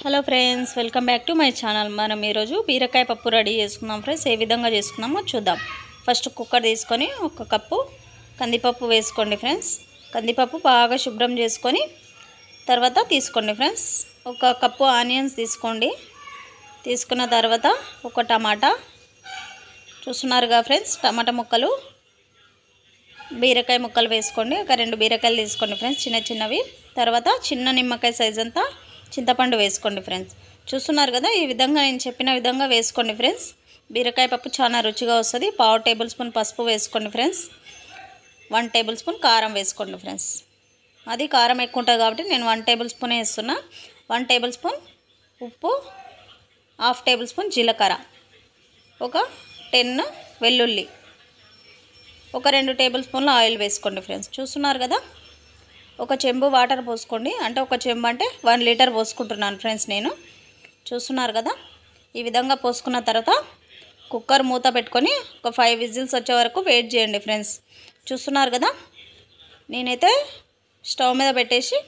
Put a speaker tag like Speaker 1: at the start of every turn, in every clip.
Speaker 1: Hello friends, welcome back to my channel. మనం ఈరోజు బీరకాయ పప్పు రెడీ చేసుకుందాం ఫ్రెండ్స్. ఏ విధంగా చేసుకుందామో చూద్దాం. ఫస్ట్ కుక్కర్ తీసుకొని ఒక కప్పు కందిపప్పు వేసుకోండి ఫ్రెండ్స్. కందిపప్పు బాగా శుభ్రం చేసుకొని తర్వాత తీసుకోండి ఫ్రెండ్స్. ఒక కప్పు ఆనియన్స్ తీసుకోండి. తీసుకున్న తర్వాత ఒక టమాటా చూస్తున్నారుగా ఫ్రెండ్స్, టమాటా ముక్కలు, బీరకాయ ముక్కలు వేసుకోండి. ఒక 2 బీరకాయలు తీసుకోండి ఫ్రెండ్స్, చిన్న చిన్నవి. తర్వాత చిన్న నిమ్మకాయ సైజ్ అంతా చింతపండు వేసుకోండి ఫ్రెండ్స్. చూస్తున్నారు కదా, ఈ విధంగా నేను చెప్పిన విధంగా వేసుకోండి ఫ్రెండ్స్. బీరకాయ పప్పు చాలా రుచిగా వస్తుంది. 1/2 టేబుల్ స్పూన్ పసుపు వేసుకోండి ఫ్రెండ్స్. 1 టేబుల్ స్పూన్ కారం వేసుకోండి ఫ్రెండ్స్. అది కారం ఎక్కువ ఉంటుంది కాబట్టి నేను 1 టేబుల్ స్పూన్ వేస్తున్నా. 1 టేబుల్ స్పూన్ ఉప్పు, 1/2 టేబుల్ స్పూన్ జీలకర్ర, ఒక 10 వెల్లుల్లి, ఒక 2 టేబుల్ స్పూన్ల ఆయిల్ వేసుకోండి ఫ్రెండ్స్. చూస్తున్నారు కదా, ఒక చెంబు వాటర్ పోసుకోండి. అంటే ఒక చెంబు అంటే 1 లీటర్ పోసుకుంటున్నాను ఫ్రెండ్స్ నేను. చూస్తున్నారు కదా, ఈ విధంగా పోసుకున్న తర్వాత కుక్కర్ మూత పెట్టుకొని ఒక 5 విజిల్స్ వచ్చే వరకు వెయిట్ చేయండి ఫ్రెండ్స్. చూస్తున్నారు కదా, నేనైతే స్టవ్ మీద పెట్టేసి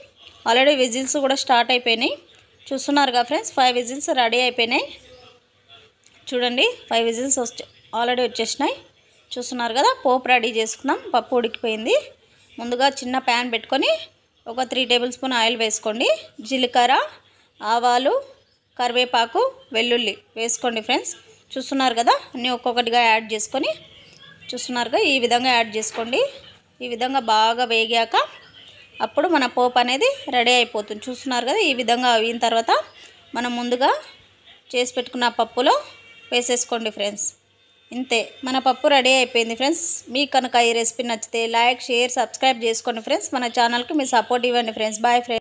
Speaker 1: ఆల్రెడీ విజిల్స్ కూడా స్టార్ట్ అయిపోయినాయి. చూస్తున్నారు కదా ఫ్రెండ్స్, 5 విజిల్స్ రెడీ అయిపోయినాయి. చూడండి, 5 విజిల్స్ ఆల్రెడీ వచ్చేసినాయి. చూస్తున్నారు కదా, పోపు రెడీ చేసుకుందాం. పప్పు ఉడికిపోయింది. ముందుగా చిన్న ప్యాన్ పెట్టుకొని ఒక 3 టేబుల్ స్పూన్ ఆయిల్ వేసుకోండి. జీలకర్ర, ఆవాలు, కరివేపాకు, వెల్లుల్లి వేసుకోండి ఫ్రెండ్స్. చూస్తున్నారు కదా, అన్నీ ఒక్కొక్కటిగా యాడ్ చేసుకొని, చూస్తున్నారుగా ఈ విధంగా యాడ్ చేసుకోండి. ఈ విధంగా బాగా వేగాక అప్పుడు మన పోపు అనేది రెడీ అయిపోతుంది. చూస్తున్నారు కదా, ఈ విధంగా అయిన తర్వాత మనం ముందుగా చేసి పెట్టుకున్న పప్పులో వేసేసుకోండి ఫ్రెండ్స్. ఇంతే, మన పప్పు రెడీ అయిపోయింది ఫ్రెండ్స్. మీకు కనుక ఈ రెసిపీ నచ్చితే లైక్, షేర్, సబ్స్క్రైబ్ చేసుకోండి ఫ్రెండ్స్. మన ఛానల్కి మీ సపోర్ట్ ఇవ్వండి ఫ్రెండ్స్. Bye friends.